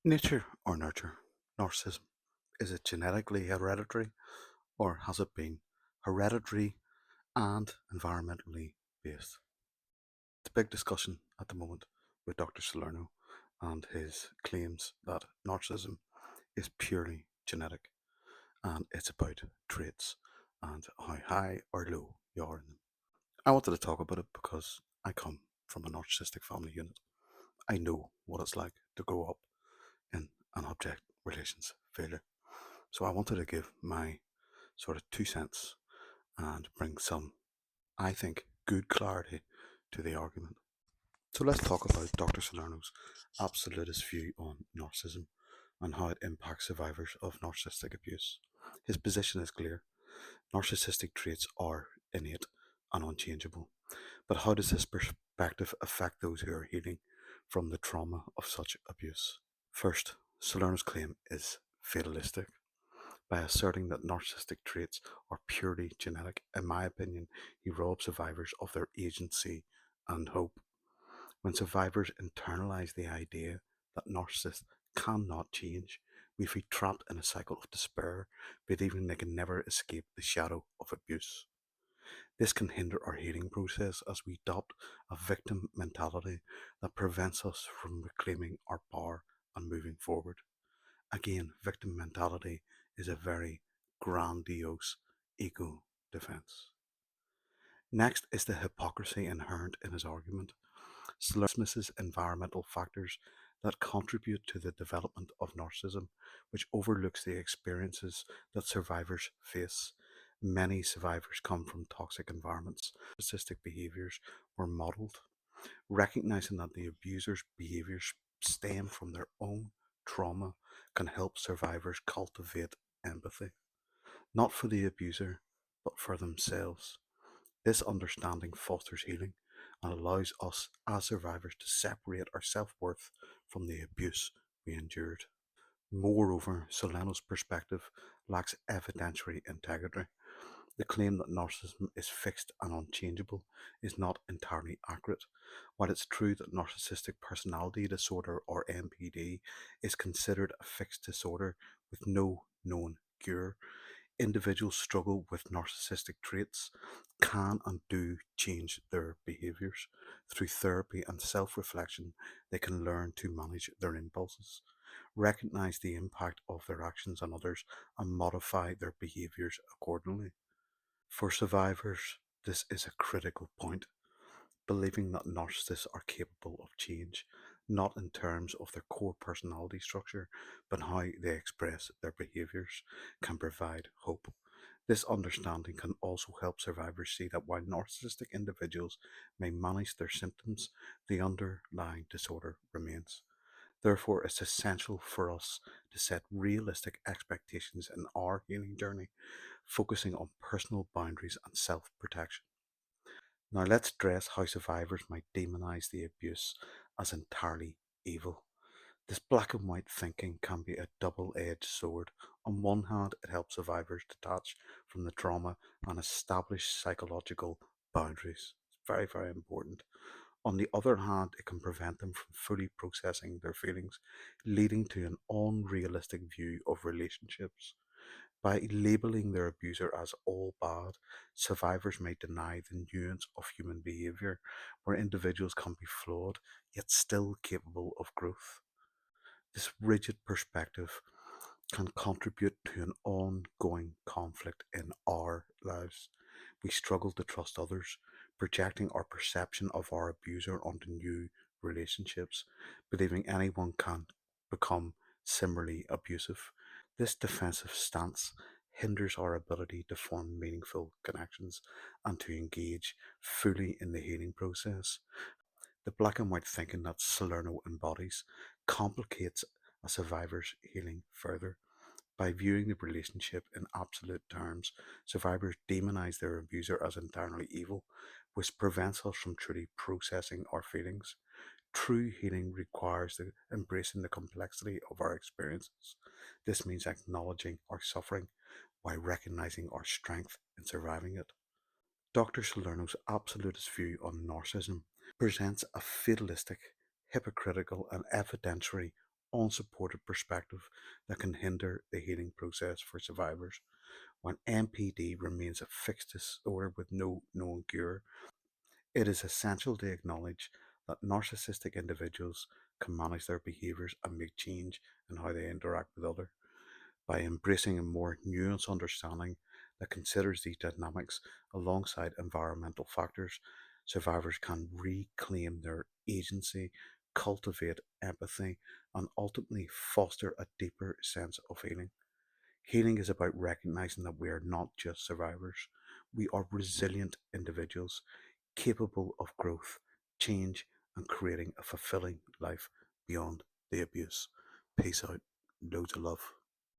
Nature or nurture? Narcissism. Is it genetically hereditary or has it been hereditary and environmentally based? It's a big discussion at the moment with Dr. Salerno and his claims that narcissism is purely genetic and it's about traits and how high or low you are in them. I wanted to talk about it because I come from a narcissistic family unit. I know what it's like to grow up in an object relations failure. So I wanted to give my sort of 2 cents and bring some, I think, good clarity to the argument. So let's talk about Dr. Salerno's absolutist view on narcissism and how it impacts survivors of narcissistic abuse. His position is clear. Narcissistic traits are innate and unchangeable. But how does this perspective affect those who are healing from the trauma of such abuse? First, Salerno's claim is fatalistic. By asserting that narcissistic traits are purely genetic, in my opinion, he robs survivors of their agency and hope. When survivors internalize the idea that narcissists cannot change, we feel trapped in a cycle of despair, believing they can never escape the shadow of abuse. This can hinder our healing process as we adopt a victim mentality that prevents us from reclaiming our power and moving forward. Again, victim mentality is a very grandiose ego defense. Next is the hypocrisy inherent in his argument. Slur dismisses environmental factors that contribute to the development of narcissism, which overlooks the experiences that survivors face. Many survivors come from toxic environments. Narcissistic behaviors were modeled. Recognizing that the abuser's behaviors stem from their own trauma can help survivors cultivate empathy, not for the abuser, but for themselves. This understanding fosters healing and allows us as survivors to separate our self worth from the abuse we endured. Moreover, Solano's perspective lacks evidentiary integrity. The claim that narcissism is fixed and unchangeable is not entirely accurate. While it's true that narcissistic personality disorder or NPD is considered a fixed disorder with no known cure, individuals struggle with narcissistic traits can and do change their behaviors. Through therapy and self reflection, they can learn to manage their impulses, recognize the impact of their actions on others, and modify their behaviors accordingly. For survivors, this is a critical point, believing that narcissists are capable of change, not in terms of their core personality structure, but how they express their behaviors, can provide hope. This understanding can also help survivors see that while narcissistic individuals may manage their symptoms, the underlying disorder remains. Therefore, it's essential for us to set realistic expectations in our healing journey, focusing on personal boundaries and self protection. Now, let's address how survivors might demonize the abuse as entirely evil. This black and white thinking can be a double edged sword. On one hand, it helps survivors detach from the trauma and establish psychological boundaries. It's very, very important. On the other hand, it can prevent them from fully processing their feelings, leading to an unrealistic view of relationships. By labeling their abuser as all bad, survivors may deny the nuance of human behavior, where individuals can be flawed yet still capable of growth. This rigid perspective can contribute to an ongoing conflict in our lives. We struggle to trust others, projecting our perception of our abuser onto new relationships, believing anyone can become similarly abusive. This defensive stance hinders our ability to form meaningful connections and to engage fully in the healing process. The black and white thinking that Salerno embodies complicates a survivor's healing further. By viewing the relationship in absolute terms, survivors demonize their abuser as entirely evil, which prevents us from truly processing our feelings. True healing requires embracing the complexity of our experiences. This means acknowledging our suffering while recognizing our strength in surviving it. Dr. Salerno's absolutist view on narcissism presents a fatalistic, hypocritical, and evidentiary unsupported perspective that can hinder the healing process for survivors. When NPD remains a fixed disorder with no known cure, it is essential to acknowledge that narcissistic individuals can manage their behaviors and make change in how they interact with others. By embracing a more nuanced understanding that considers these dynamics alongside environmental factors, survivors can reclaim their agency, cultivate empathy, and ultimately foster a deeper sense of healing. Healing is about recognizing that we are not just survivors, we are resilient individuals capable of growth, change, and creating a fulfilling life beyond the abuse. Peace out. Loads of love.